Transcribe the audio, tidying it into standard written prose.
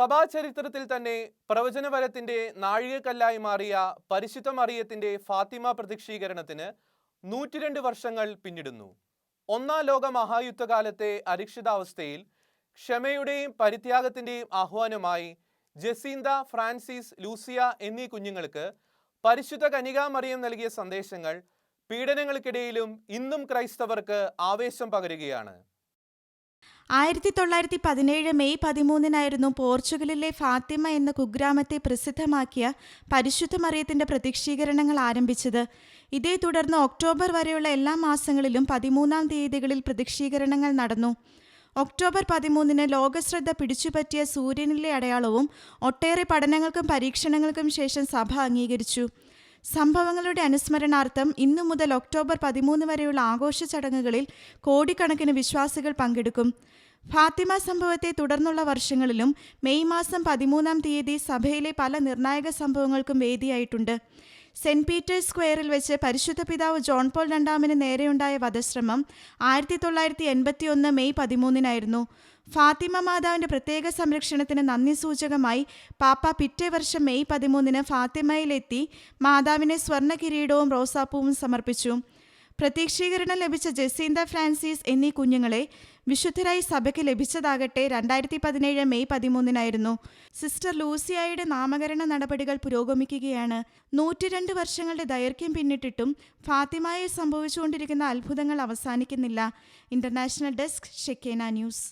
സഭാചരിത്രത്തിൽ തന്നെ പ്രവചനവരത്തിന്റെ നാഴികക്കല്ലായി മാറിയ പരിശുദ്ധ മറിയത്തിന്റെ ഫാത്തിമ പ്രത്യക്ഷീകരണത്തിന് 102 വർഷങ്ങൾ പിന്നിടുന്നു. ഒന്നാം ലോക മഹായുദ്ധകാലത്തെ അരക്ഷിതാവസ്ഥയിൽ ക്ഷമയുടെയും പരിത്യാഗത്തിന്റെയും ആഹ്വാനമായി ജസീന്ത, ഫ്രാൻസിസ്, ലൂസിയ എന്നീ കുഞ്ഞുങ്ങൾക്ക് പരിശുദ്ധ കന്യകാമറിയം നൽകിയ സന്ദേശങ്ങൾ പീഡനങ്ങൾക്കിടയിലും ഇന്നും ക്രൈസ്തവർക്ക് ആവേശം പകരുകയാണ്. 1917 മെയ് 13 പോർച്ചുഗലിലെ ഫാത്തിമ എന്ന കുഗ്രാമത്തെ പ്രസിദ്ധമാക്കിയ പരിശുദ്ധ മറിയത്തിന്റെ പ്രത്യക്ഷീകരണങ്ങൾ ആരംഭിച്ചത്. ഇതേ തുടർന്ന് ഒക്ടോബർ വരെയുള്ള എല്ലാ മാസങ്ങളിലും 13-ാം തീയതികളിൽ പ്രത്യക്ഷീകരണങ്ങൾ നടന്നു. ഒക്ടോബർ 13 ലോകശ്രദ്ധ പിടിച്ചുപറ്റിയ സൂര്യനിലെ അടയാളവും ഒട്ടേറെ പഠനങ്ങൾക്കും പരീക്ഷണങ്ങൾക്കും ശേഷം സഭ അംഗീകരിച്ചു. സംഭവങ്ങളുടെ അനുസ്മരണാർത്ഥം ഇന്നു മുതൽ ഒക്ടോബർ 13 വരെയുള്ള ആഘോഷ ചടങ്ങുകളിൽ കോടിക്കണക്കിന് വിശ്വാസികൾ പങ്കെടുക്കും. ഫാത്തിമ സംഭവത്തെ തുടർന്നുള്ള വർഷങ്ങളിലും മെയ് മാസം 13-ാം തീയതി സഭയിലെ പല നിർണായക സംഭവങ്ങൾക്കും വേദിയായിട്ടുണ്ട്. സെന്റ് പീറ്റേഴ്സ് സ്ക്വയറിൽ വെച്ച് പരിശുദ്ധ പിതാവ് ജോൺ പോൾ രണ്ടാമന് നേരെയുണ്ടായ വധശ്രമം 1981 മെയ് 13 ഫാത്തിമ മാതാവിന്റെ പ്രത്യേക സംരക്ഷണത്തിന് നന്ദി സൂചകമായി പാപ്പ പിറ്റേ വർഷം മെയ് 13 ഫാത്തിമയിലെത്തി മാതാവിനെ സ്വർണ്ണ കിരീടവും റോസാപ്പൂവും സമർപ്പിച്ചു. പ്രത്യക്ഷീകരണം ലഭിച്ച ജസീന്ത, ഫ്രാൻസിസ് എന്നീ കുഞ്ഞുങ്ങളെ വിശുദ്ധരായി സഭയ്ക്ക് ലഭിച്ചതാകട്ടെ 2017 മെയ് 13 സിസ്റ്റർ ലൂസിയായുടെ നാമകരണ നടപടികൾ പുരോഗമിക്കുകയാണ്. 102 വർഷങ്ങളുടെ ദൈർഘ്യം പിന്നിട്ടിട്ടും ഫാത്തിമയിൽ സംഭവിച്ചുകൊണ്ടിരിക്കുന്ന അത്ഭുതങ്ങൾ അവസാനിക്കുന്നില്ല. International desk, Shekinah news.